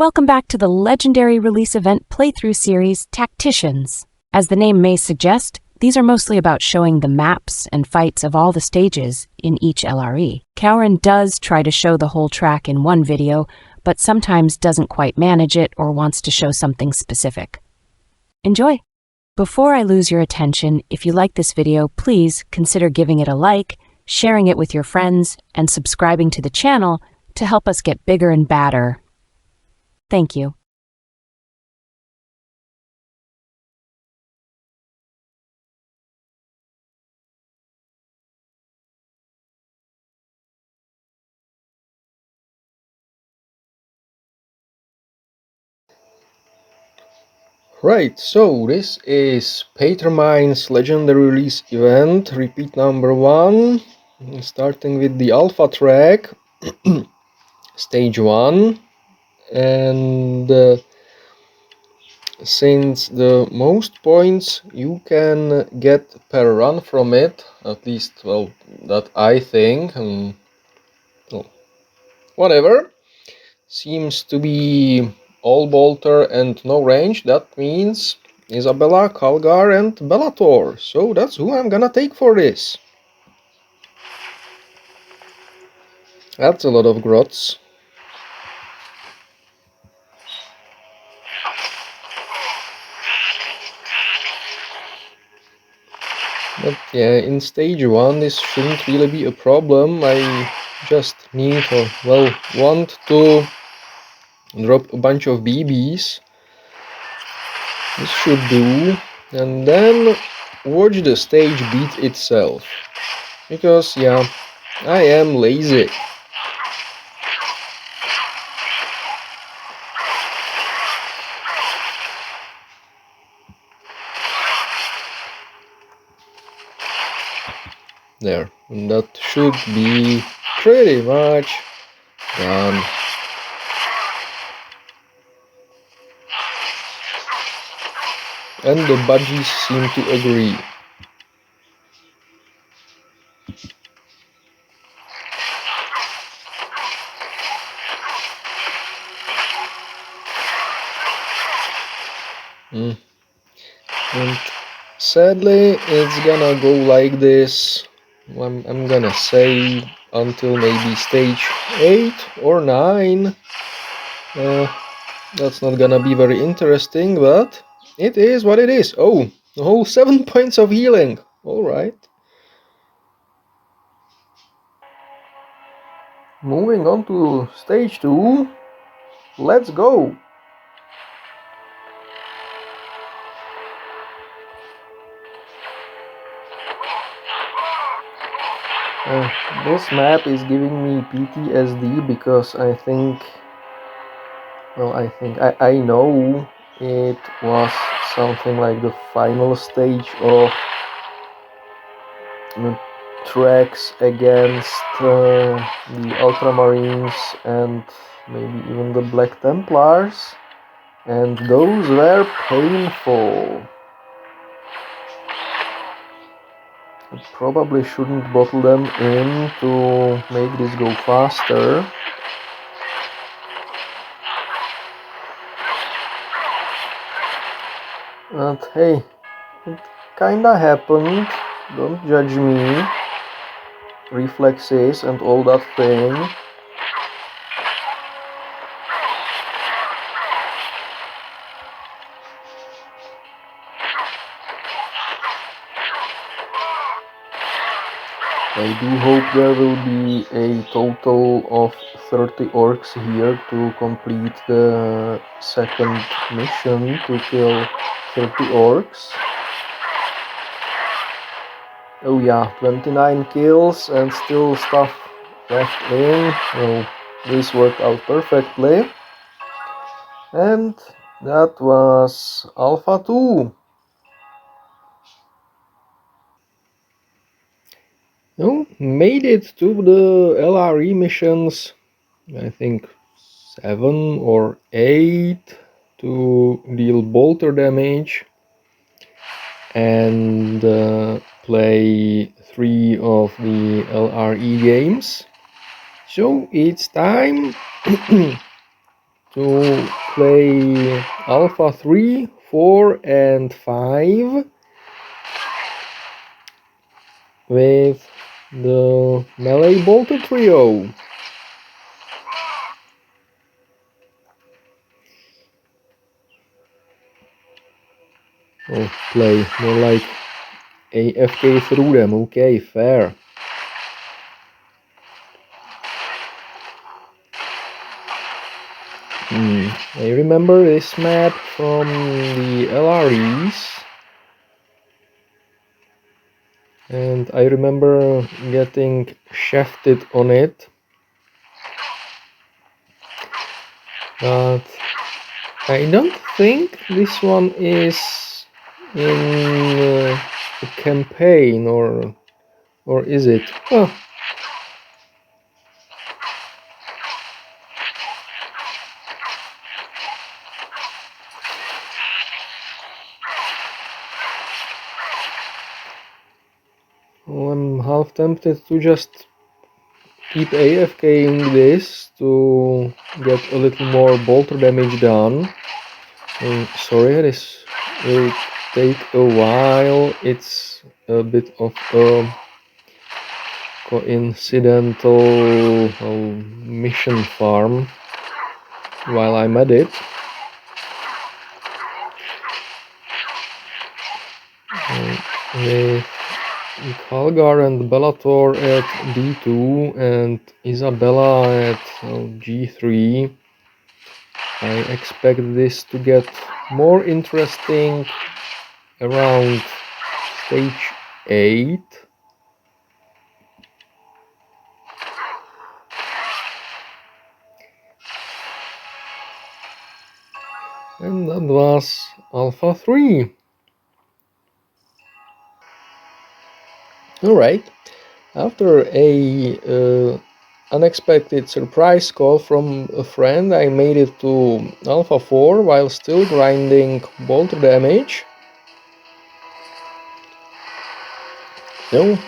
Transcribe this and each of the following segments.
Welcome back to the legendary release event playthrough series, Tacticians. As the name may suggest, these are mostly about showing the maps and fights of all the stages in each LRE. Kaurin does try to show the whole track in one video, but sometimes doesn't quite manage it or wants to show something specific. Enjoy! Before I lose your attention, if you like this video, please consider giving it a like, sharing it with your friends, and subscribing to the channel to help us get bigger and badder. Thank you. Right, so this is Patermine's legendary release event, repeat number 1, starting with the alpha track, stage 1, and since the most points you can get per run from it, at least, well, that I think, well, whatever, seems to be all bolter and no range. That means Isabella, Calgar and Bellator. So that's who I'm gonna take for this. That's a lot of grots. But yeah, in stage 1 this shouldn't really be a problem. I just need, or well, want to drop a bunch of BBs. This should do. And then watch the stage beat itself. Because yeah, I am lazy. There, and that should be pretty much done. And the budgies seem to agree. And sadly it's gonna go like this. I'm gonna say until maybe stage 8 or 9. That's not gonna be very interesting, but it is what it is. Oh, the whole 7 points of healing. Alright. Moving on to stage 2. Let's go! This map is giving me PTSD because I know it was something like the final stage of the tracks against the Ultramarines and maybe even the Black Templars, and those were painful. I probably shouldn't bottle them in to make this go faster. But hey, it kinda happened, don't judge me. Reflexes and all that thing. I do hope there will be a total of 30 orcs here to complete the second mission to kill 30 orcs. Oh yeah, 29 kills and still stuff left in. Oh, this worked out perfectly. And that was Alpha 2. Oh, made it to the LRE missions, I think 7 or 8 to deal bolter damage and play 3 of the LRE games. So it's time to play alpha 3, 4 and 5 with the melee bolter trio. Oh, play, more like AFK through them, okay, fair. I remember this map from the LREs, and I remember getting shafted on it, but I don't think this one is in a campaign, or is it? Oh. Well, I'm half tempted to just keep AFKing this to get a little more bolter damage done. Sorry, this will take a while. It's a bit of a coincidental mission farm while I'm at it. With Kalgar and Bellator at D2 and Isabella at G3, I expect this to get more interesting around stage 8. And that was Alpha 3. Alright, after a unexpected surprise call from a friend, I made it to Alpha 4 while still grinding bolter damage. So,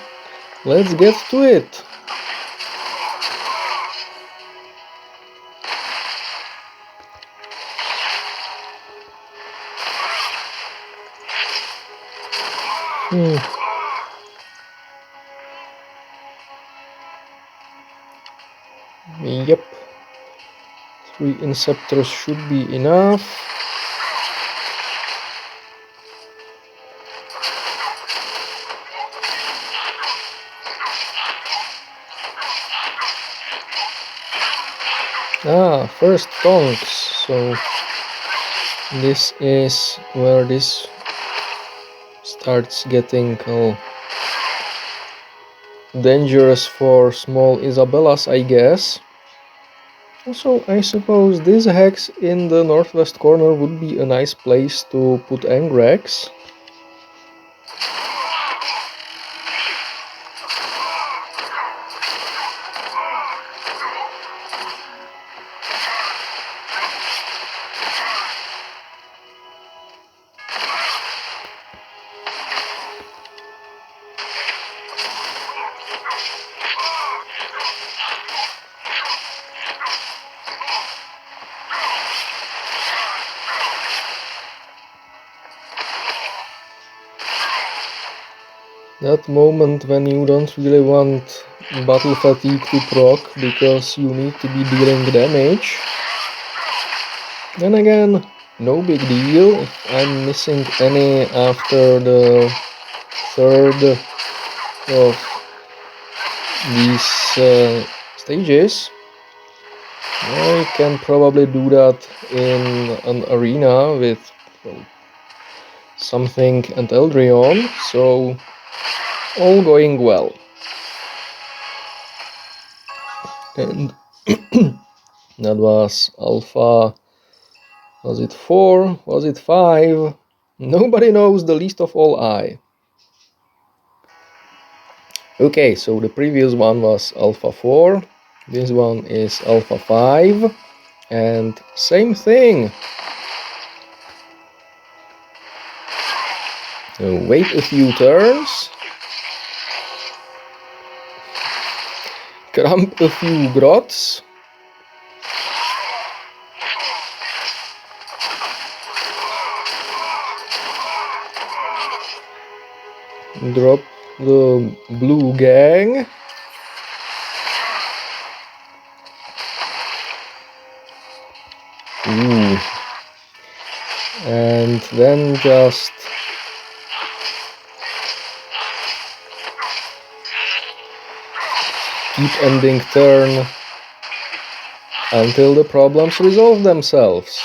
let's get to it. Yep, 3 Inceptors should be enough. First tonks, so this is where this starts getting dangerous for small Isabellas, I guess. Also, I suppose this hex in the northwest corner would be a nice place to put Angrex. That moment when you don't really want battle fatigue to proc because you need to be dealing damage. Then again, no big deal if I'm missing any after the third of these stages. I can probably do that in an arena with something and Eldrion, so all going well. And that was Alpha, was it 4, was it 5? Nobody knows, the least of all I. Okay, so the previous one was Alpha 4, this one is Alpha 5, and same thing. So wait a few turns, cramp a few grots, drop the blue gang. Ooh. And then just keep ending turn until the problems resolve themselves.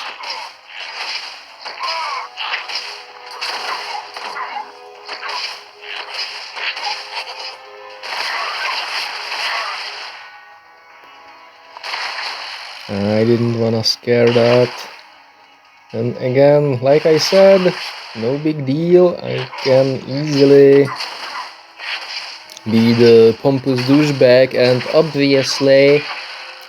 I didn't wanna scare that. And again, like I said, no big deal. I can easily be the pompous douchebag and obviously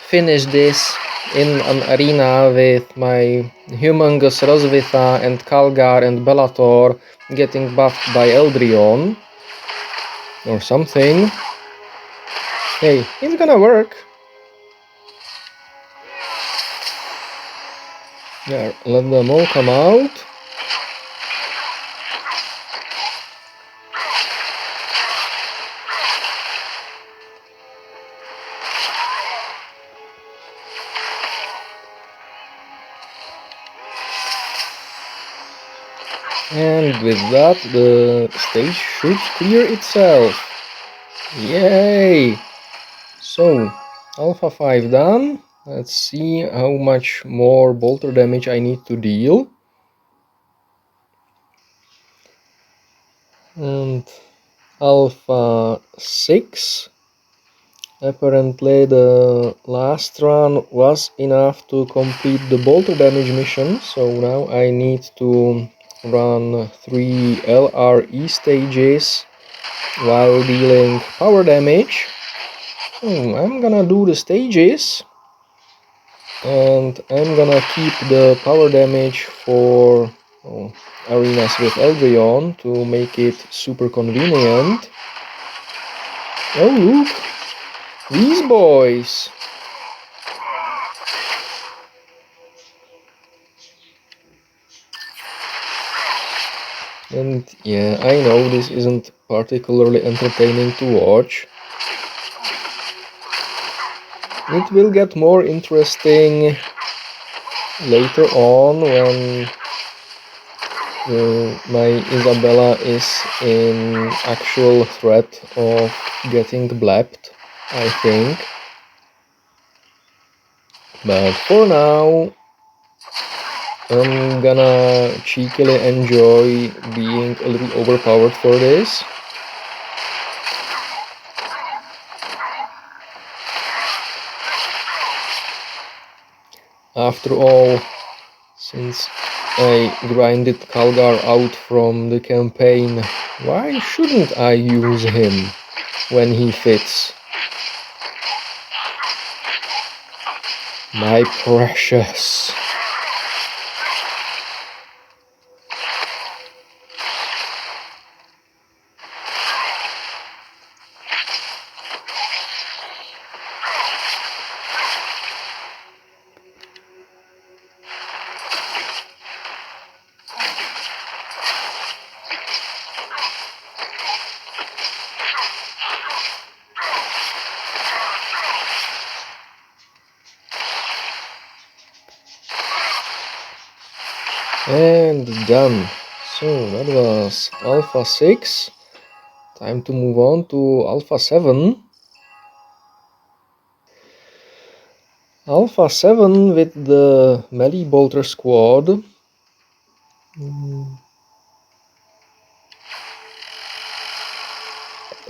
finish this in an arena with my humongous Rosvitha and Kalgar and Bellator getting buffed by Eldrion or something. Hey, it's gonna work. Yeah, let them all come out. And with that, the stage should clear itself. Yay! So, Alpha 5 done. Let's see how much more bolter damage I need to deal. And Alpha 6. Apparently the last run was enough to complete the bolter damage mission, so now I need to run 3 LRE stages while dealing power damage. I'm gonna do the stages and I'm gonna keep the power damage for arenas with Eldrion to make it super convenient. Oh look, these boys! And yeah, I know this isn't particularly entertaining to watch. It will get more interesting later on when my Isabella is in actual threat of getting blapped, I think. But for now, I'm gonna cheekily enjoy being a little overpowered for this. After all, since I grinded Kalgar out from the campaign, why shouldn't I use him when he fits? My precious. And done. So that was Alpha 6. Time to move on to Alpha 7. Alpha 7 with the melee bolter squad.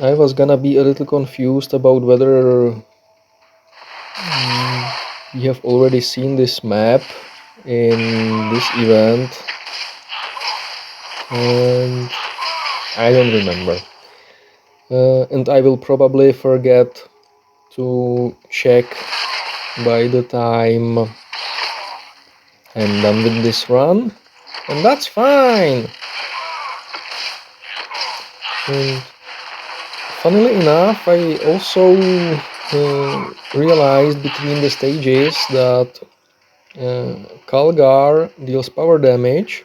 I was gonna be a little confused about whether we have already seen this map in this event, and I don't remember. And I will probably forget to check by the time I'm done with this run, and that's fine. And funnily enough, I also realized between the stages that Kalgar deals power damage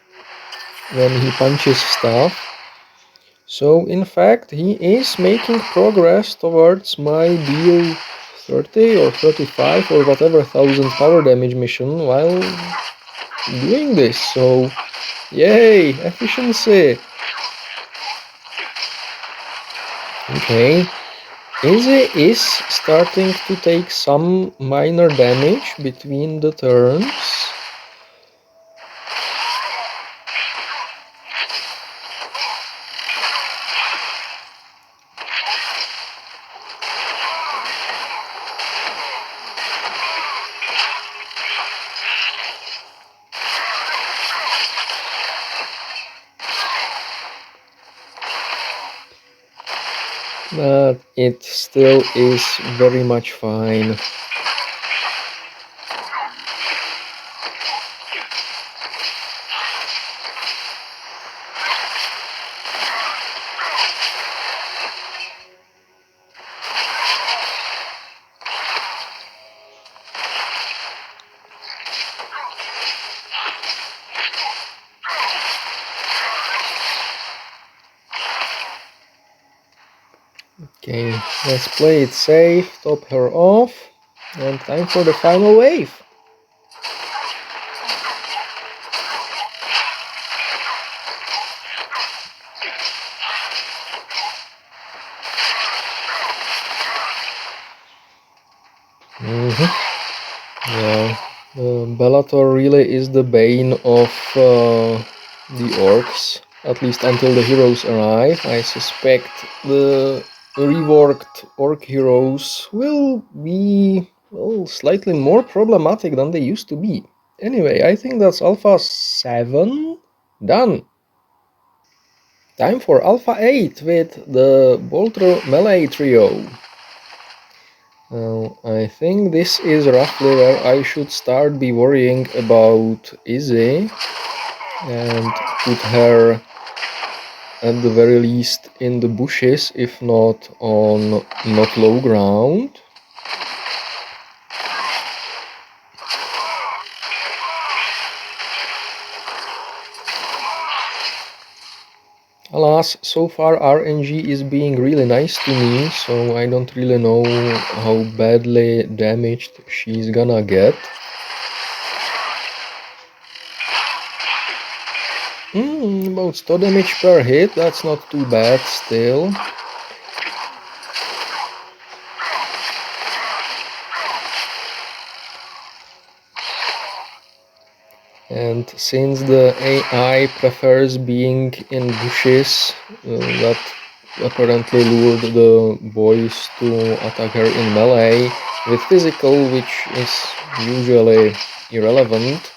when he punches stuff, So in fact he is making progress towards my deal 30 or 35 or whatever thousand power damage mission while doing this, so yay, efficiency. Okay, Izzy is starting to take some minor damage between the turns. But it still is very much fine. Okay, let's play it safe, top her off, and time for the final wave. Yeah, Bellator really is the bane of the orcs, at least until the heroes arrive. I suspect the reworked orc heroes will be, well, slightly more problematic than they used to be. Anyway, I think that's Alpha 7 done. Time for Alpha 8 with the Bolter Melee Trio. I think this is roughly where I should start be worrying about Izzy and put her at the very least in the bushes, if not on not low ground. Alas, so far RNG is being really nice to me, so I don't really know how badly damaged she's gonna get. About 100 damage per hit, that's not too bad still. And since the AI prefers being in bushes, that apparently lured the boys to attack her in melee with physical, which is usually irrelevant.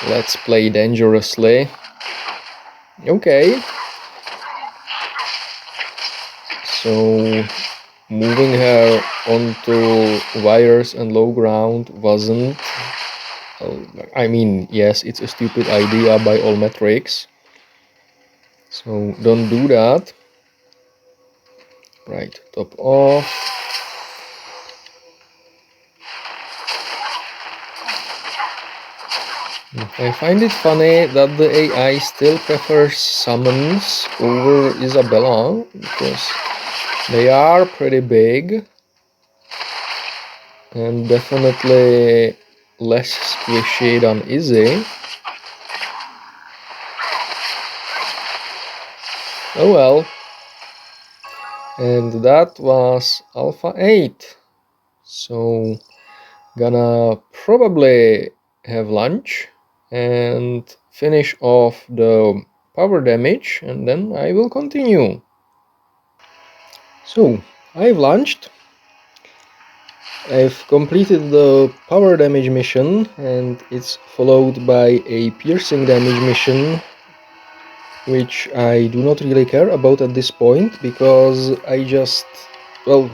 Let's play dangerously. Okay. So moving her onto wires and low ground wasn't... I mean, yes, it's a stupid idea by all metrics. So don't do that. Right, top off. I find it funny that the AI still prefers summons over Isabella, because they are pretty big and definitely less squishy than Izzy. Oh well. And that was Alpha 8. So gonna probably have lunch and finish off the power damage, and then I will continue. So I've lunched, I've completed the power damage mission, and it's followed by a piercing damage mission, which I do not really care about at this point, because I just, well,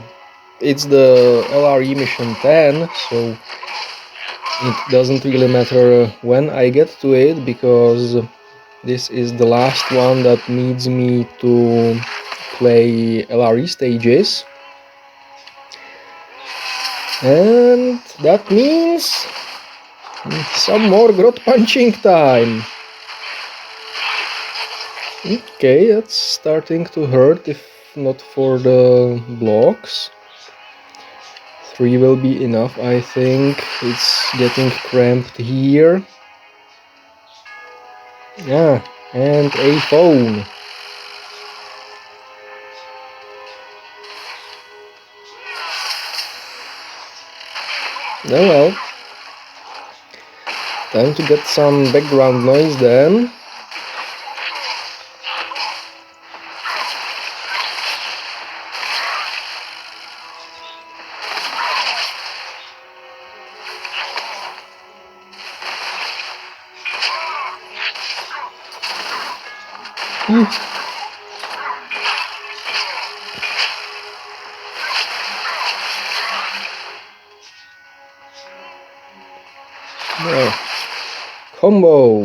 it's the LRE mission 10, so it doesn't really matter when I get to it, because this is the last one that needs me to play LRE stages. And that means some more grot punching time. Okay, that's starting to hurt if not for the blocks. 3 will be enough, I think. It's getting cramped here. Yeah, and a phone. Oh well. Time to get some background noise then. Now, combo.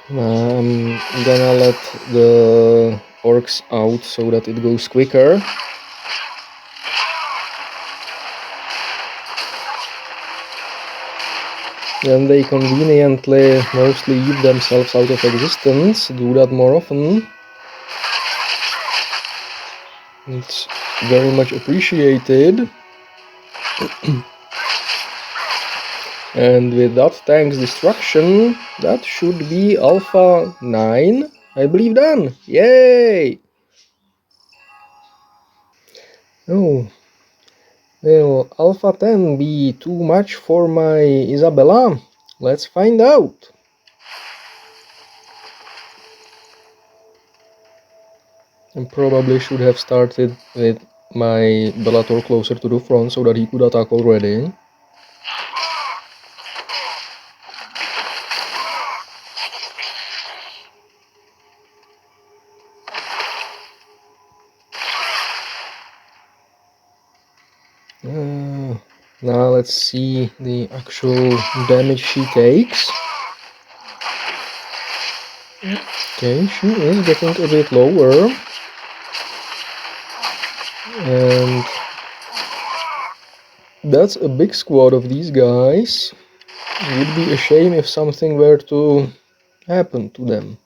I'm gonna let the orcs out so that it goes quicker. Then they conveniently mostly eat themselves out of existence. Do that more often. It's very much appreciated. And with that tank's destruction, that should be Alpha 9, I believe done. Yay! Oh, will Alpha 10 be too much for my Isabella? Let's find out. I probably should have started with my Bellator closer to the front so that he could attack already. Now let's see the actual damage she takes. Okay, she is getting a bit lower. And that's a big squad of these guys. It would be a shame if something were to happen to them.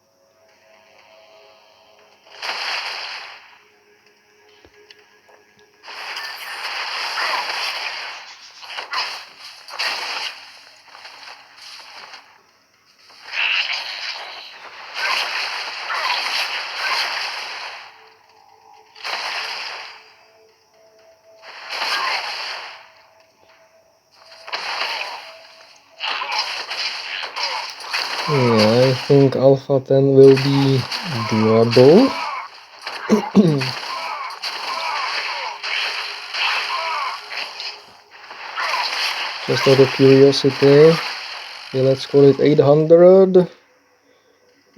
Yeah, I think Alpha 10 will be doable. Just out of curiosity, okay, let's call it 800.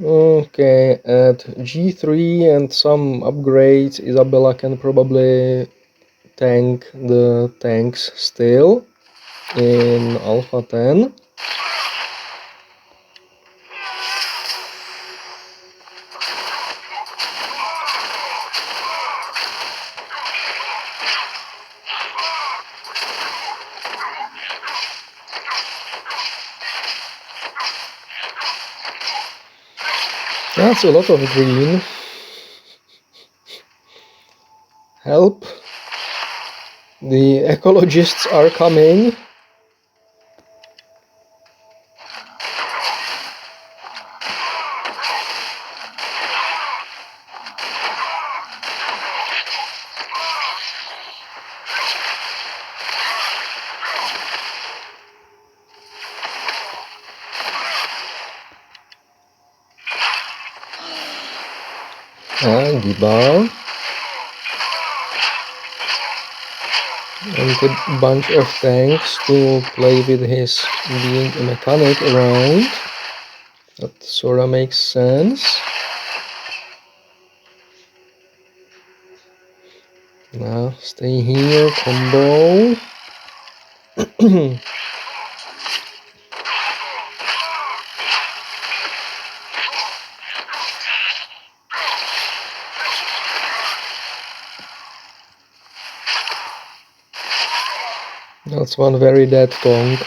Okay, at G3 and some upgrades, Isabella can probably tank the tanks still in Alpha 10. That's a lot of green. Help. The ecologists are coming. Giba. And a bunch of tanks to play with his being a mechanic around. That sorta makes sense. Now stay here, combo. That's one very dead tongue.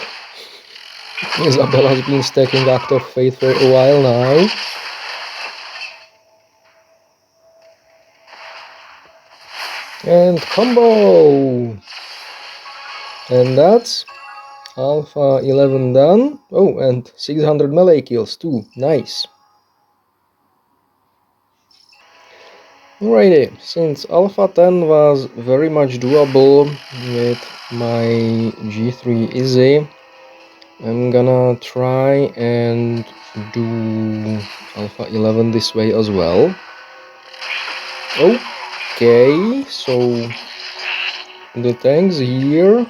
Isabella's been stacking Act of Faith for a while now. And combo! And that's Alpha 11 done. Oh, and 600 melee kills too. Nice. Alrighty, since Alpha 10 was very much doable with my G3 Izzy, I'm gonna try and do Alpha 11 this way as well. Okay, so the tanks here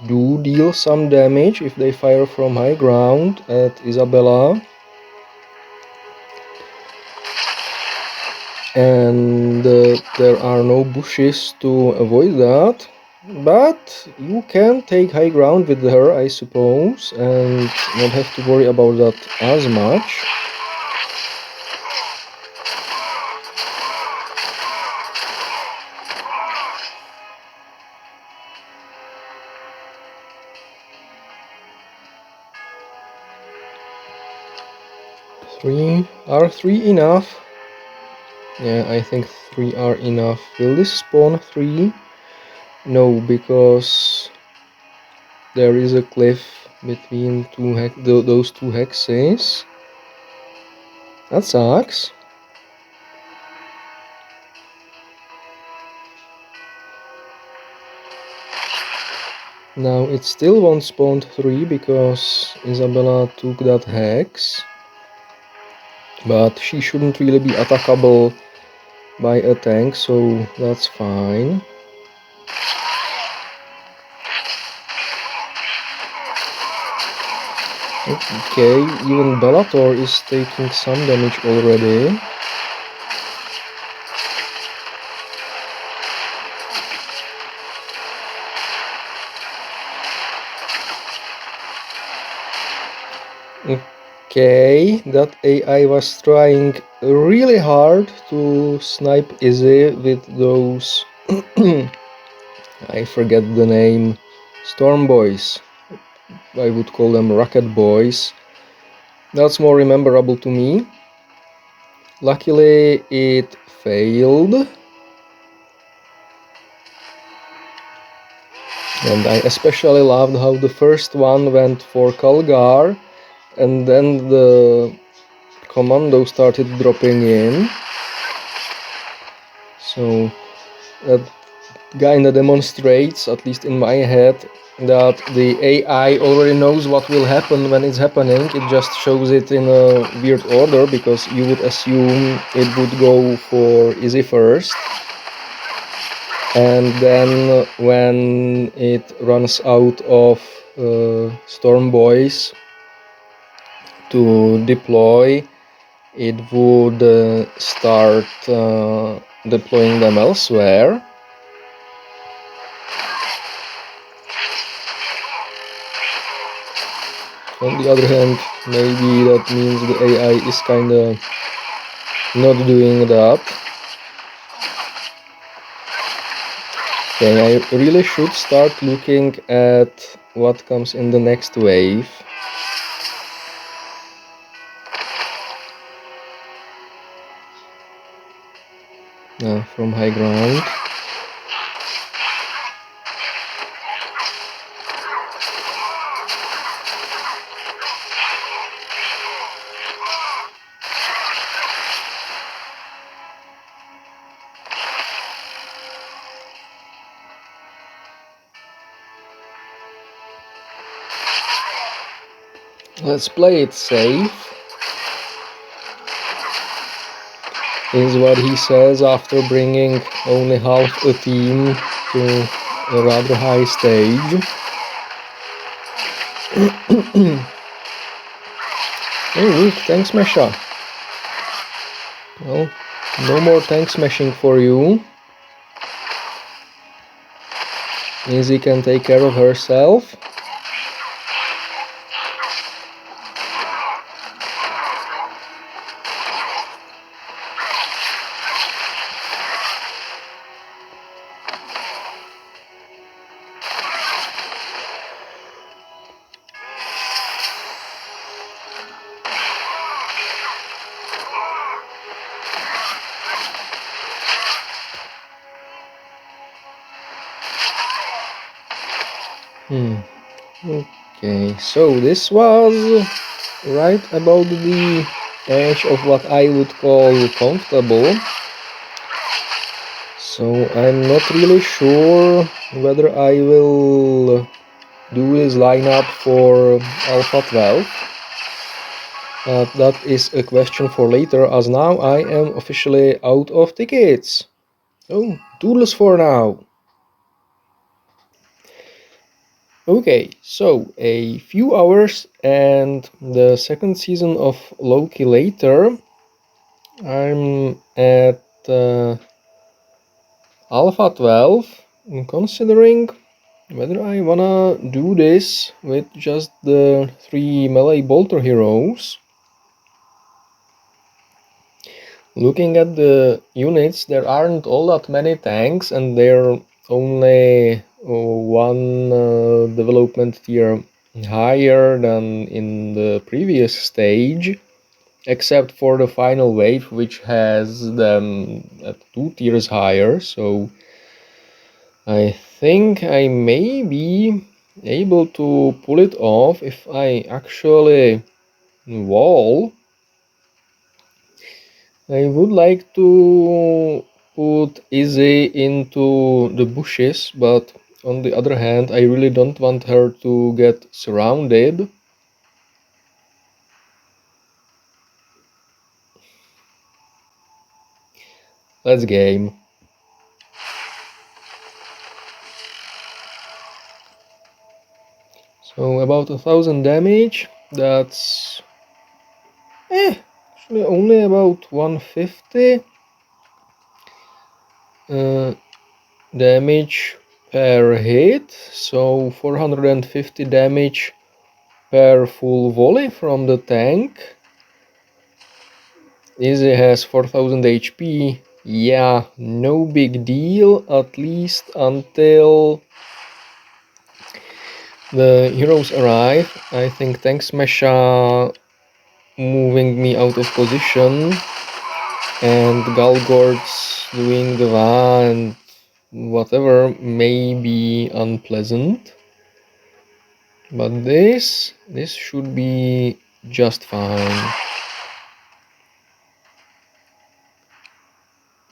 do deal some damage if they fire from high ground at Isabella. And there are no bushes to avoid that. But you can take high ground with her, I suppose, and not have to worry about that as much. Are three enough? Yeah, I think 3 are enough. Will this spawn 3? No, because there is a cliff between those two hexes. That sucks. Now it still won't spawn 3 because Isabella took that hex. But she shouldn't really be attackable by a tank, so that's fine. Okay, even Bellator is taking some damage already. Okay, that AI was trying really hard to snipe Izzy with those I forget the name, Storm Boys. I would call them Rocket Boys. That's more rememberable to me. Luckily it failed. And I especially loved how the first one went for Kalgar and then the commando started dropping in. So that kinda demonstrates, at least in my head, that the AI already knows what will happen when it's happening. It just shows it in a weird order because you would assume it would go for Izzy first. And then when it runs out of Storm Boys to deploy, it would start deploying them elsewhere. On the other hand, maybe that means the AI is kinda not doing that. Okay, I really should start looking at what comes in the next wave. From high ground. Let's play it safe, is what he says after bringing only half a team to a rather high stage. Oh look, tank smasher. Well, no more tank smashing for you. Izzy can take care of herself. Okay, so this was right about the edge of what I would call comfortable. So I'm not really sure whether I will do this lineup for Alpha 12. That is a question for later, as now I am officially out of tickets. Oh, doodles for now. Okay, so a few hours and the second season of Loki later. I'm at Alpha 12. I'm considering whether I wanna do this with just the 3 melee bolter heroes. Looking at the units, there aren't all that many tanks, and they're only one development tier higher than in the previous stage, except for the final wave, which has them at 2 tiers higher. So I think I may be able to pull it off if I actually wall. I would like to put Izzy into the bushes, but on the other hand, I really don't want her to get surrounded. Let's game. So about 1000 damage, that's actually only about 150 damage per hit, so 450 damage per full volley from the tank. Izzy has 4000 HP. Yeah, no big deal, at least until the heroes arrive. I think Tank Smasher moving me out of position and Galgord's doing the VA and whatever may be unpleasant. But this should be just fine.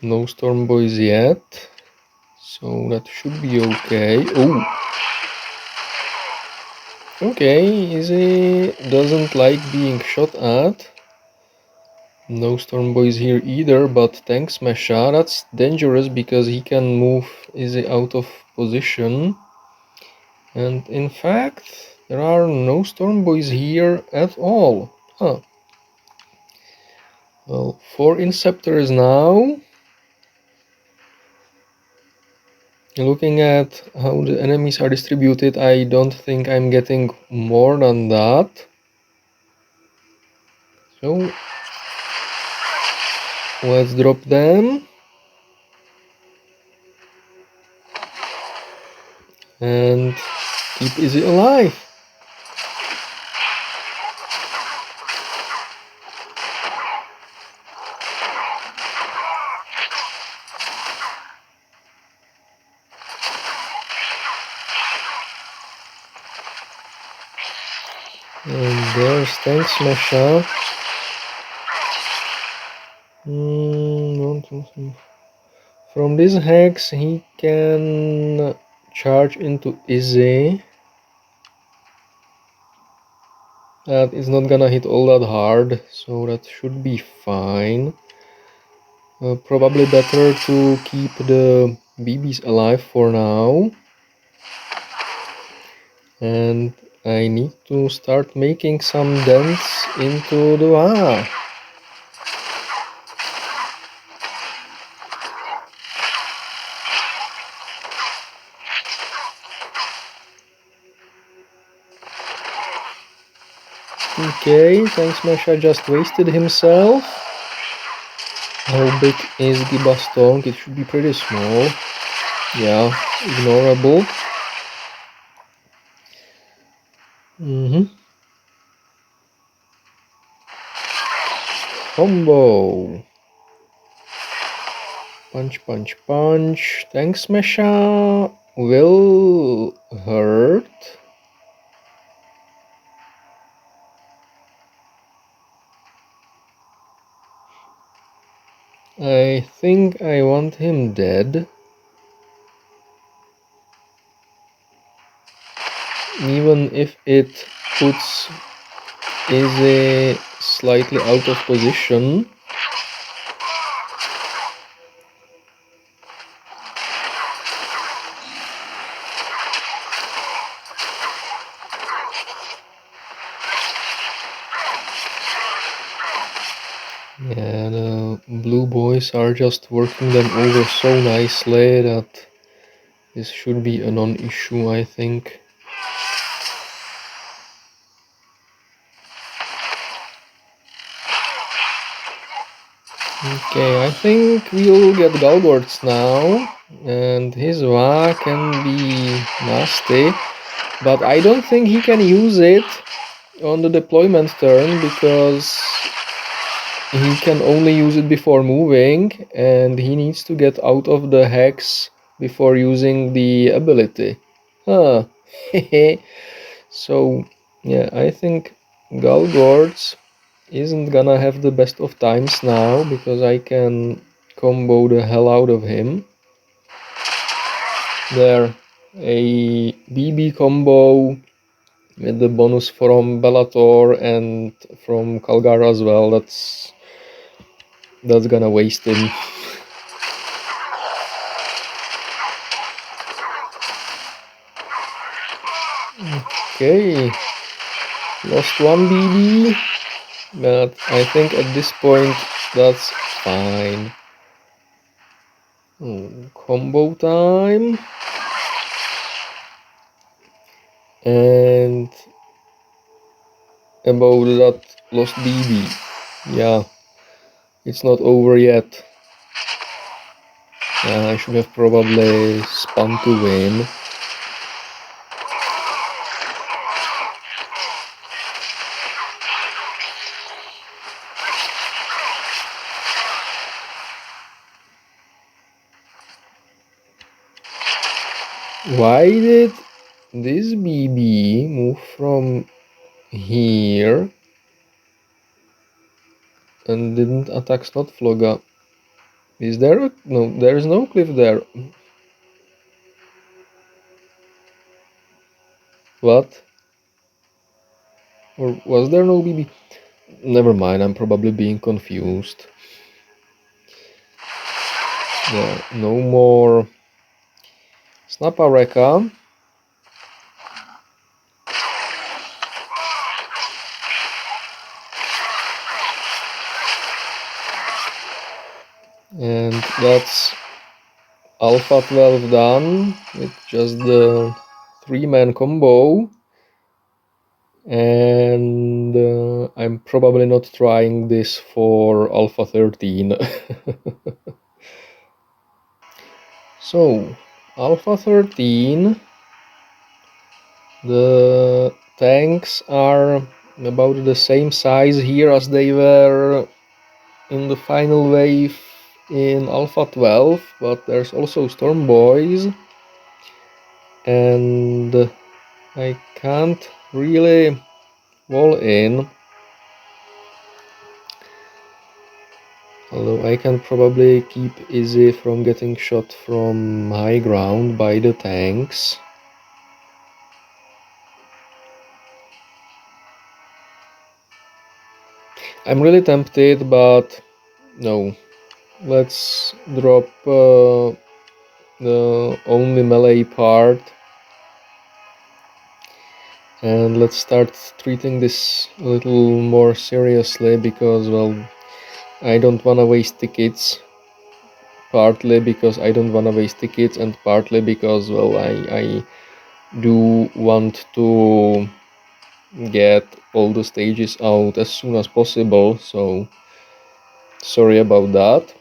No Storm Boys yet, so that should be okay. Oh! Okay, Izzy doesn't like being shot at. No Storm Boys here either, but Tank Smasher, that's dangerous because he can move Izzy out of position. And in fact, there are no Storm Boys here at all. Huh. Well, 4 Inceptors now. Looking at how the enemies are distributed, I don't think I'm getting more than that. So let's drop them. And keep Izzy alive. And there's Tank Smasher. From this hex he can charge into Izzy. That is not gonna hit all that hard, so that should be fine. Probably better to keep the BBs alive for now. And I need to start making some dents into the... Okay, thanks Mesha just wasted himself. How big is the baston? It should be pretty small. Yeah, ignorable. Combo. Punch, punch, punch. Thanks, Mesha. Will hurt. I think I want him dead. Even if it puts Izzy slightly out of position. Yeah, the blue boys are just working them over so nicely that this should be a non-issue, I think. Okay, I think we'll get Galgorts now, and his Va can be nasty, but I don't think he can use it on the deployment turn because he can only use it before moving, and he needs to get out of the hex before using the ability. Huh. So, yeah, I think Galgorts isn't gonna have the best of times now because I can combo the hell out of him. There, a BB combo with the bonus from Bellator and from Kalgar as well. That's gonna waste him. Okay, lost one BB, but I think at this point that's fine. Combo time. And about that lost BB. Yeah, it's not over yet. I should have probably spun to win. Why did this BB move from here and didn't attack Snotflogger? Is there a... no, there is no cliff there. What? Or was there no BB? Never mind, I'm probably being confused. Yeah, no more Snapareka. And that's Alpha 12 done with just the 3-man combo. And I'm probably not trying this for Alpha 13. So, Alpha 13, the tanks are about the same size here as they were in the final wave in Alpha 12, but there's also Storm Boys, and I can't really wall in, although I can probably keep Izzy from getting shot from high ground by the tanks. I'm really tempted, but no. Let's drop the only melee part And let's start treating this a little more seriously, because, well, I don't wanna waste tickets. Partly because I don't wanna waste tickets, and partly because, well, I do want to get all the stages out as soon as possible, so sorry about that.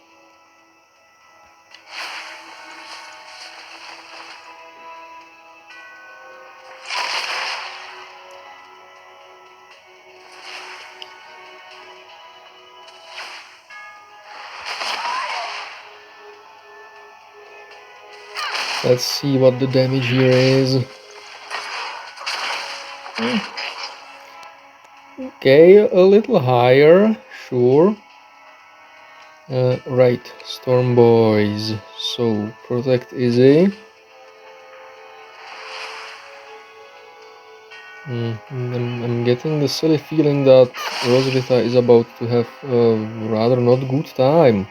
Let's see what the damage here is. Okay, a little higher, sure. Right, Storm Boys. So, protect Izzy. I'm getting the silly feeling that Rosvita is about to have a rather not good time.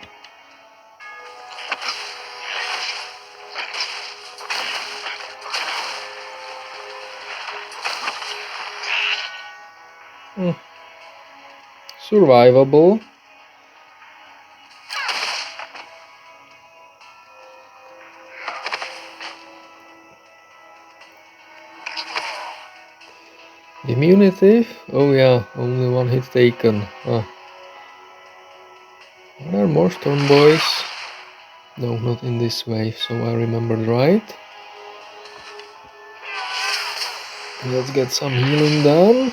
Survivable. Diminutive? Oh yeah, only one hit taken. Are there more Storm Boys? No, not in this wave, so I remembered right. Let's get some healing done.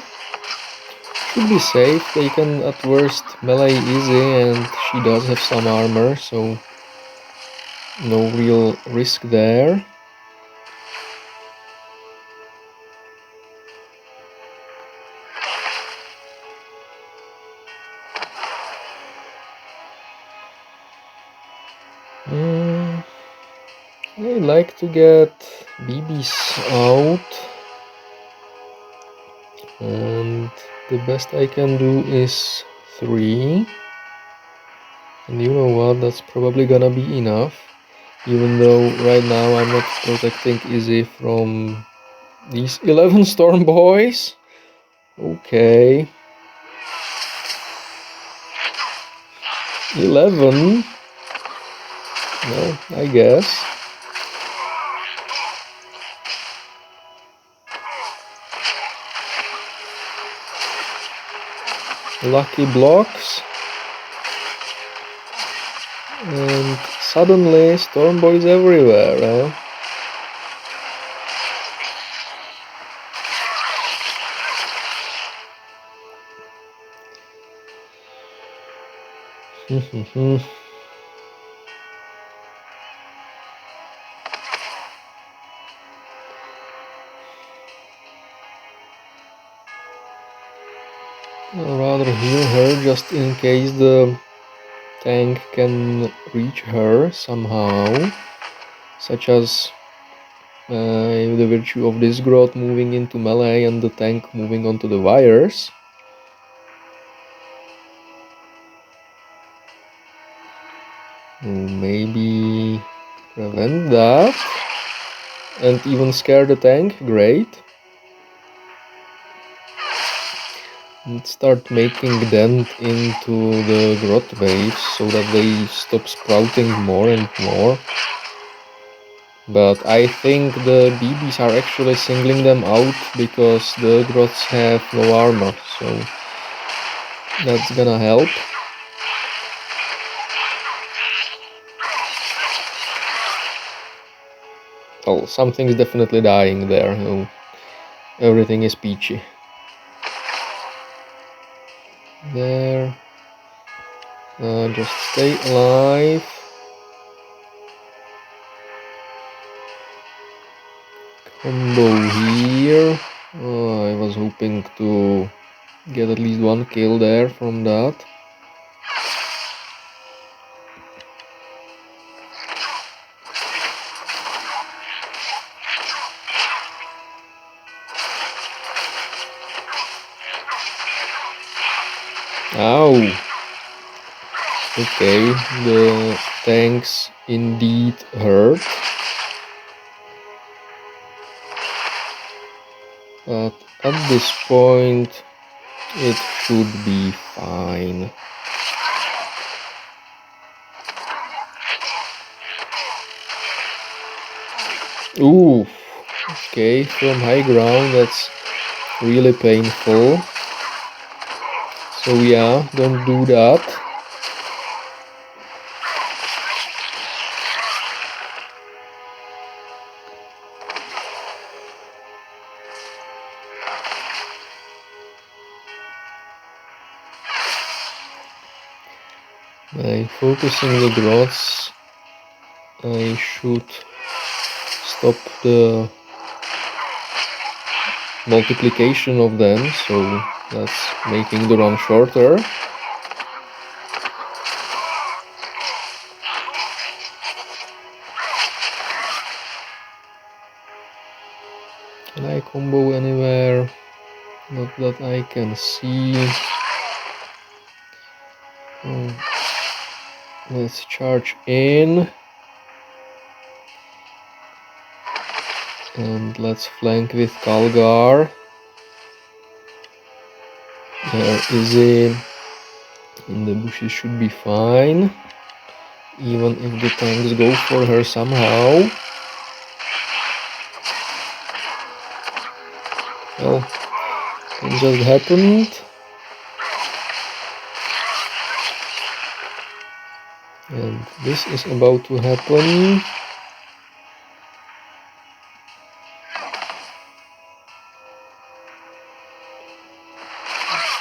Should be safe. They can at worst melee Izzy, and she does have some armor, so no real risk there. I like to get BBs out, and the best I can do is 3. And you know what, that's probably gonna be enough, even though right now I'm not protecting Izzy from these 11 Storm Boys. Okay. 11? Well, I guess. Lucky blocks. And suddenly Storm Boys everywhere, huh? I'd rather heal her just in case the tank can reach her somehow, such as the virtue of this growth moving into melee and the tank moving onto the wires. Maybe prevent that and even scare the tank, great. And start making dent into the growth waves so that they stop sprouting more and more. But I think the BBs are actually singling them out because the growths have no armor, so that's gonna help. Oh, something's definitely dying there. Oh, everything is peachy. There. Just stay alive. Combo here. Oh, I was hoping to get at least one kill there from that. Ow! Okay, the tanks indeed hurt. but at this point it should be fine. Ooh, okay, from high ground that's really painful. So yeah, don't do that. By focusing the grots, I should stop the multiplication of them, so that's making the run shorter. Can I combo anywhere? Not that I can see. Let's charge in. And let's flank with Kalgar. There Izzy in the bushes should be fine. Even if the tanks go for her somehow. Well, it just happened. And this is about to happen.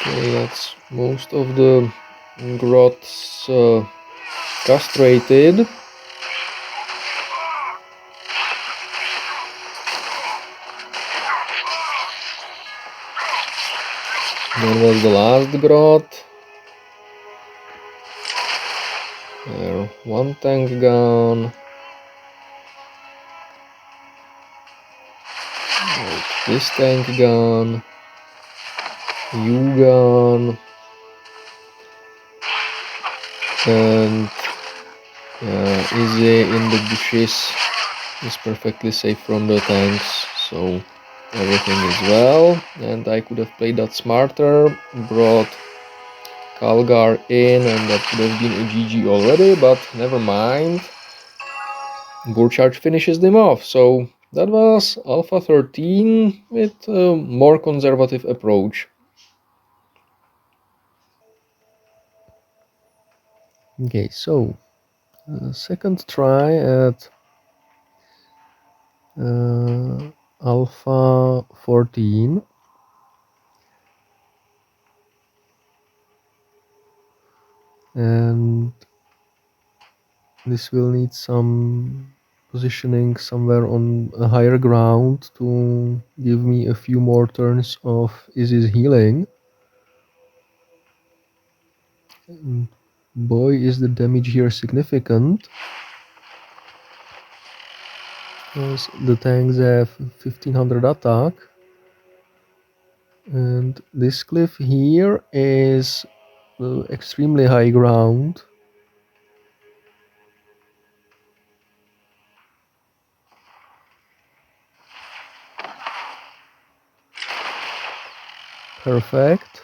Okay, that's most of the grots castrated. There was the last grot. There, one tank gone. Right, this tank gone. You gone. And Izzy in the bushes is perfectly safe from the tanks, so everything is well. And I could have played that smarter, brought Kalgar in, and that could have been a GG already, but never mind. Burchard finishes them off, so that was Alpha 13 with a more conservative approach. Okay, so second try at Alpha 14. And this will need some positioning somewhere on a higher ground to give me a few more turns of Izzy's healing. And boy, is the damage here significant. Because the tanks have 1500 attack. And this cliff here is extremely high ground. Perfect.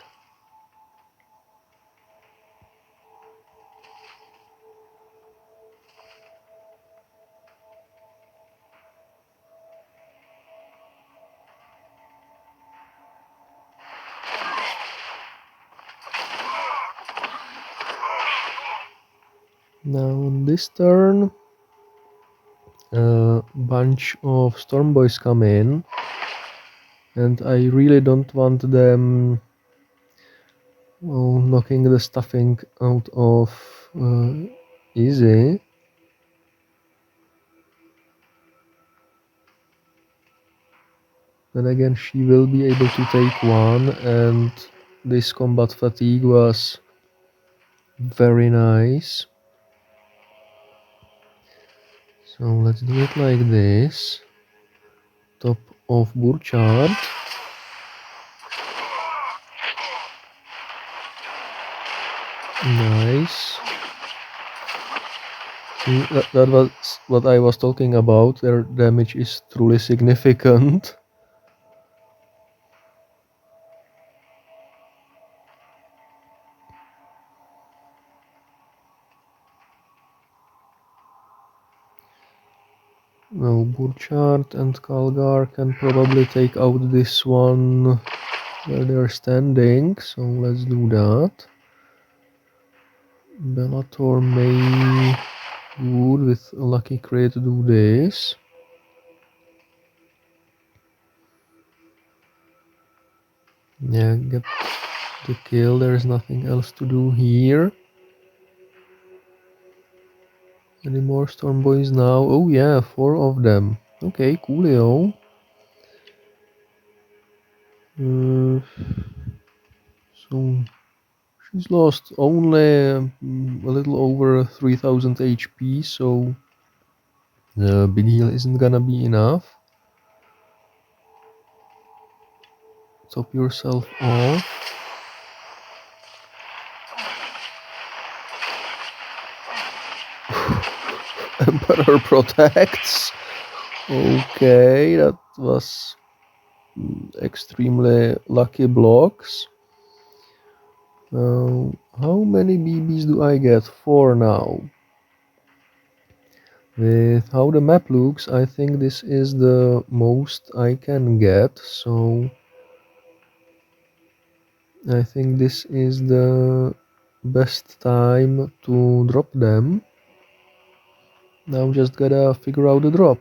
Now on this turn, a bunch of storm boys come in, and I really don't want them knocking the stuffing out of Izzy. Then again, she will be able to take one, and this combat fatigue was very nice. So let's do it like this. Top of Burchard. Nice. See, that was what I was talking about. Their damage is truly significant. Well, Burchard and Kalgar can probably take out this one where they're standing, so let's do that. Bellator may would with a lucky crit do this. Yeah, get the kill, there's nothing else to do here. Any more Storm Boys now? Oh yeah, 4 of them. Okay, coolio. So she's lost only a little over 3000 HP, so the big heal isn't gonna be enough. Top yourself off. Emperor protects. Okay, that was extremely lucky blocks. How many BBs do I get? 4 now. With how the map looks, I think this is the most I can get, so I think this is the best time to drop them. Now just gotta figure out the drop.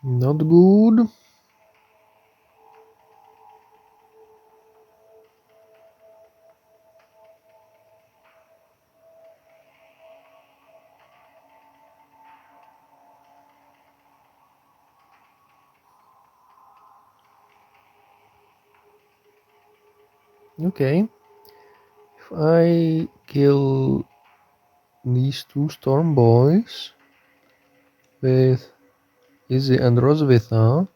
Not good. Okay. If I kill these 2 Storm Boys with Izzy and Roswitha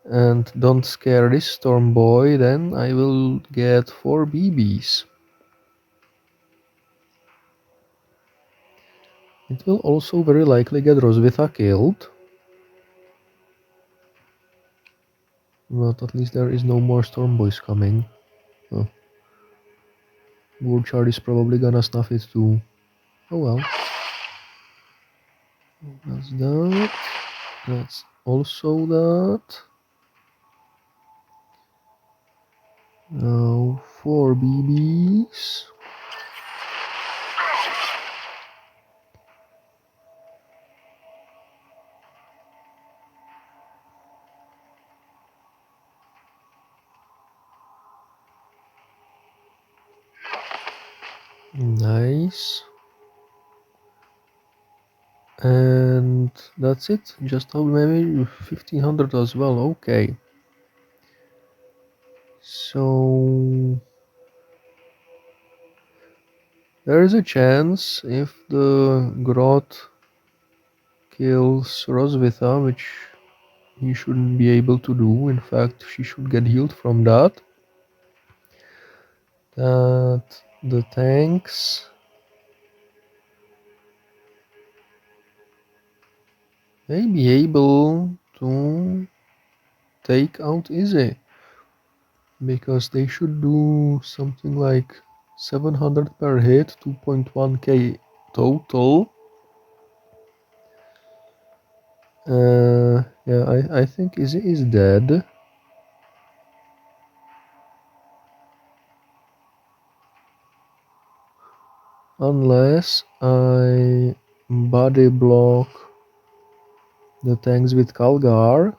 and don't scare this Storm Boy, then I will get 4 BBs. It will also very likely get Roswitha killed. But at least there is no more Storm Boys coming. Oh. Burchard is probably gonna snuff it too. Oh well. That's that. That's also that. Now 4 BBs. Nice. And that's it. Just how maybe 1500 as well. Okay. So there is a chance if the Grot kills Roswitha, which he shouldn't be able to do. In fact, she should get healed from that. That the tanks may be able to take out Izzy, because they should do something like 700 per hit, 2.1k total. Yeah, I think Izzy is dead. Unless I body block the tanks with Kalgar.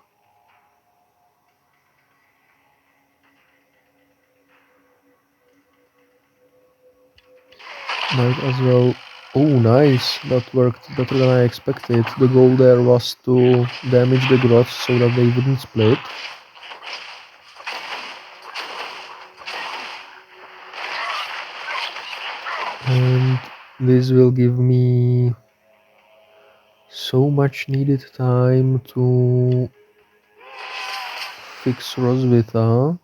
Might as well. Oh, nice. That worked better than I expected. The goal there was to damage the grots so that they wouldn't split. And this will give me so much needed time to fix Roswitha.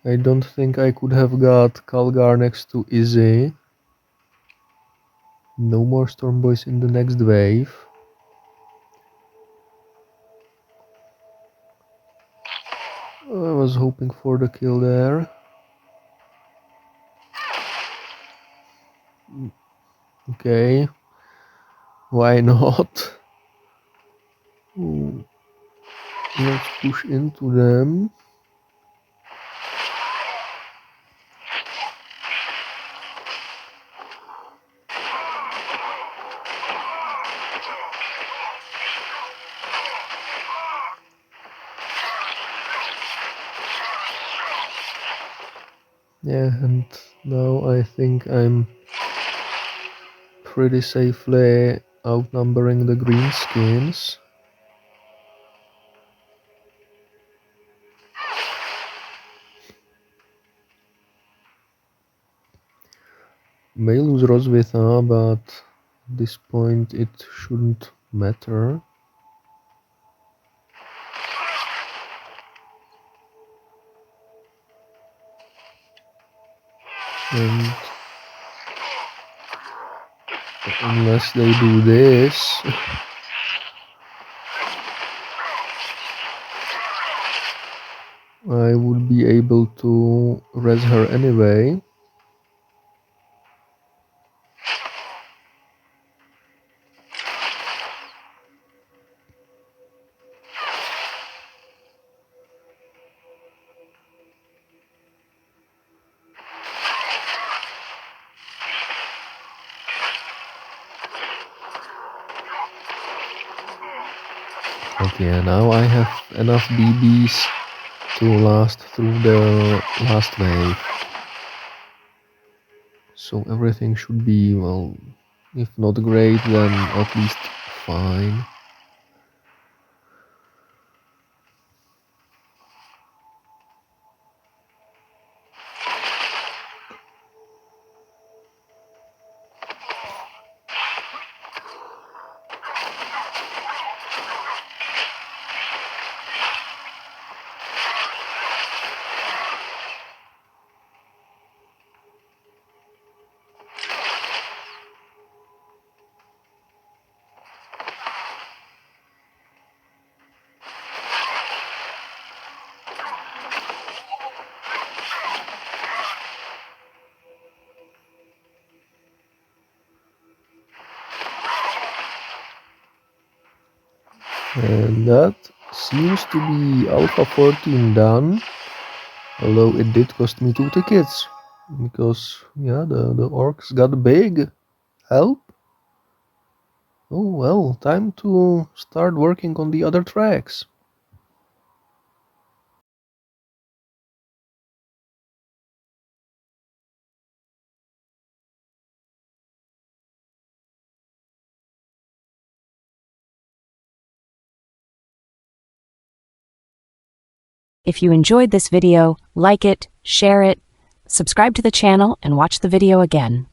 I don't think I could have got Kalgar next to Izzy. No more Storm Boys in the next wave. I was hoping for the kill there. Okay. Why not? Ooh. Let's push into them. Yeah, and now I think I'm pretty safely outnumbering the greenskins. May lose Roswitha, but at this point it shouldn't matter. And unless they do this, I would be able to res her anyway. But yeah, now I have enough BBs to last through the last wave. So everything should be, well, if not great, then at least fine. And that seems to be Alpha 14 done, although it did cost me 2 tickets, because, yeah, the orcs got big. Help? Oh well, time to start working on the other tracks. If you enjoyed this video, like it, share it, subscribe to the channel, and watch the video again.